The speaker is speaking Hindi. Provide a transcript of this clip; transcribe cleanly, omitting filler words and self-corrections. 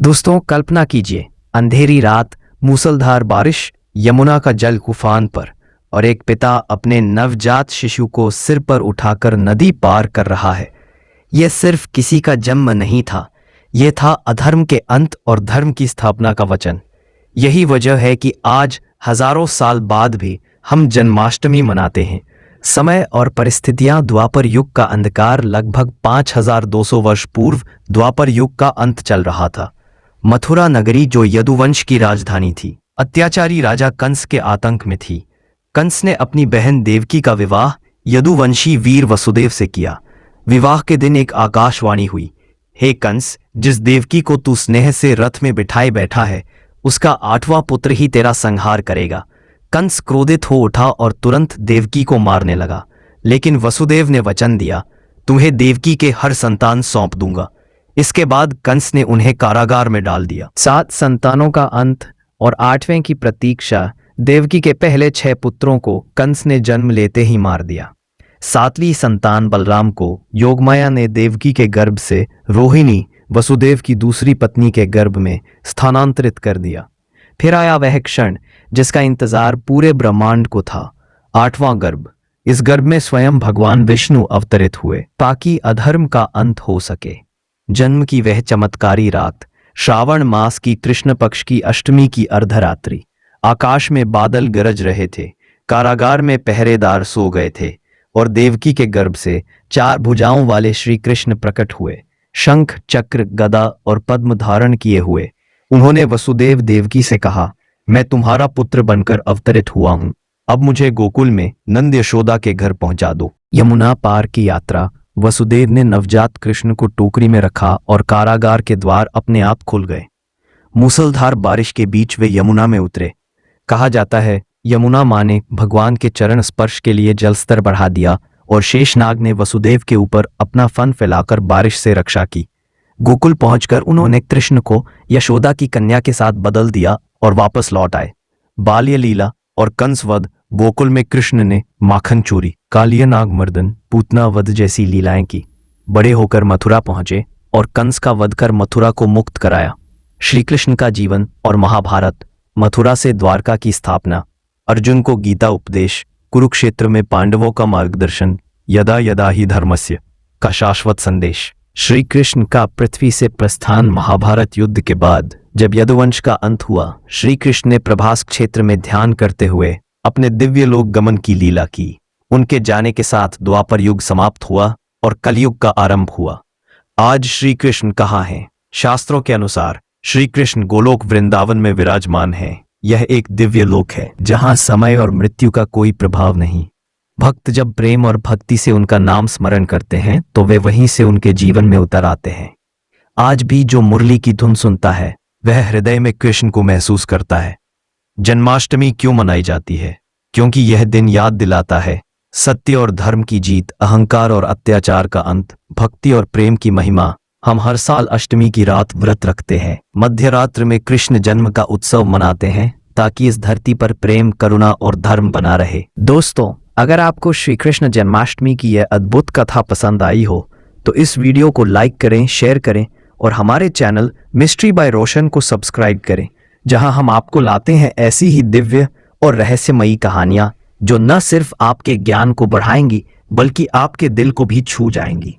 दोस्तों, कल्पना कीजिए, अंधेरी रात, मूसलधार बारिश, यमुना का जल उफान पर, और एक पिता अपने नवजात शिशु को सिर पर उठाकर नदी पार कर रहा है। यह सिर्फ किसी का जन्म नहीं था, यह था अधर्म के अंत और धर्म की स्थापना का वचन। यही वजह है कि आज हजारों साल बाद भी हम जन्माष्टमी मनाते हैं। समय और परिस्थितियां द्वापर युग का अंधकार लगभग 5200 वर्ष पूर्व द्वापर युग का अंत चल रहा था। मथुरा नगरी, जो यदुवंश की राजधानी थी, अत्याचारी राजा कंस के आतंक में थी। कंस ने अपनी बहन देवकी का विवाह यदुवंशी वीर वसुदेव से किया। विवाह के दिन एक आकाशवाणी हुई, हे कंस, जिस देवकी को तू स्नेह से रथ में बिठाए बैठा है, उसका 8वां पुत्र ही तेरा संहार करेगा। कंस क्रोधित हो उठा और तुरंत देवकी को मारने लगा, लेकिन वसुदेव ने वचन दिया, तुम्हें देवकी के हर संतान सौंप दूंगा। इसके बाद कंस ने उन्हें कारागार में डाल दिया। 7 संतानों का अंत और 8वें की प्रतीक्षा। देवकी के पहले 6 पुत्रों को कंस ने जन्म लेते ही मार दिया। 7वीं संतान बलराम को योगमाया ने देवकी के गर्भ से रोहिणी, वसुदेव की दूसरी पत्नी के गर्भ में स्थानांतरित कर दिया। फिर आया वह क्षण जिसका इंतजार पूरे ब्रह्मांड को था, 8वां गर्भ। इस गर्भ में स्वयं भगवान विष्णु अवतरित हुए ताकि अधर्म का अंत हो सके। जन्म की वह चमत्कारी रात, श्रावण मास की कृष्ण पक्ष की अष्टमी की अर्धरात्रि। आकाश में बादल गरज रहे थे, कारागार में पहरेदार सो गए थे, और देवकी के गर्भ से 4 भुजाओं वाले श्री कृष्ण प्रकट हुए, शंख, चक्र, गदा और पद्म धारण किए हुए। उन्होंने वसुदेव देवकी से कहा, मैं तुम्हारा पुत्र बनकर अवतरित हुआ हूं, अब मुझे गोकुल में नंद यशोदा के घर पहुंचा दो। यमुना पार की यात्रा। वसुदेव ने नवजात कृष्ण को टोकरी में रखा और कारागार के द्वार अपने आप खुल गए। मूसलधार बारिश के बीच वे यमुना में उतरे। कहा जाता है, यमुना मां ने भगवान के चरण स्पर्श के लिए जलस्तर बढ़ा दिया और शेषनाग ने वसुदेव के ऊपर अपना फन फैलाकर बारिश से रक्षा की। गोकुल पहुंचकर उन्होंने कृष्ण को यशोदा की कन्या के साथ बदल दिया और वापस लौट आए। बाल्य लीला और कंसवध। गोकुल में कृष्ण ने माखन चोरी, कालिया नाग मर्दन, पूतना वध जैसी लीलाएं की। बड़े होकर मथुरा पहुंचे और कंस का वध कर मथुरा को मुक्त कराया। श्री कृष्ण का जीवन और महाभारत। मथुरा से द्वारका की स्थापना, अर्जुन को गीता उपदेश, कुरुक्षेत्र में पांडवों का मार्गदर्शन, यदा यदा ही धर्मस्य का शाश्वत संदेश। श्री कृष्ण का पृथ्वी से प्रस्थान। महाभारत युद्ध के बाद जब यदुवंश का अंत हुआ, श्री कृष्ण ने प्रभास क्षेत्र में ध्यान करते हुए अपने दिव्य लोक गमन की लीला की। उनके जाने के साथ द्वापर युग समाप्त हुआ और कलयुग का आरंभ हुआ। आज श्री कृष्ण कहाँ हैं? शास्त्रों के अनुसार श्री कृष्ण गोलोक वृंदावन में विराजमान है। यह एक दिव्य लोक है जहां समय और मृत्यु का कोई प्रभाव नहीं। भक्त जब प्रेम और भक्ति से उनका नाम स्मरण करते हैं तो वे वहीं से उनके जीवन में उतर आते हैं। आज भी जो मुरली की धुन सुनता है वह हृदय में कृष्ण को महसूस करता है। जन्माष्टमी क्यों मनाई जाती है? क्योंकि यह दिन याद दिलाता है सत्य और धर्म की जीत, अहंकार और अत्याचार का अंत, भक्ति और प्रेम की महिमा। हम हर साल अष्टमी की रात व्रत रखते हैं, मध्य रात्र में कृष्ण जन्म का उत्सव मनाते हैं ताकि इस धरती पर प्रेम, करुणा और धर्म बना रहे। दोस्तों, अगर आपको श्री कृष्ण जन्माष्टमी की यह अद्भुत कथा पसंद आई हो तो इस वीडियो को लाइक करें, शेयर करें और हमारे चैनल मिस्ट्री बाय रोशन को सब्सक्राइब करें, जहां हम आपको लाते हैं ऐसी ही दिव्य और रहस्यमयी कहानियां जो न सिर्फ आपके ज्ञान को बढ़ाएंगी बल्कि आपके दिल को भी छू जाएंगी।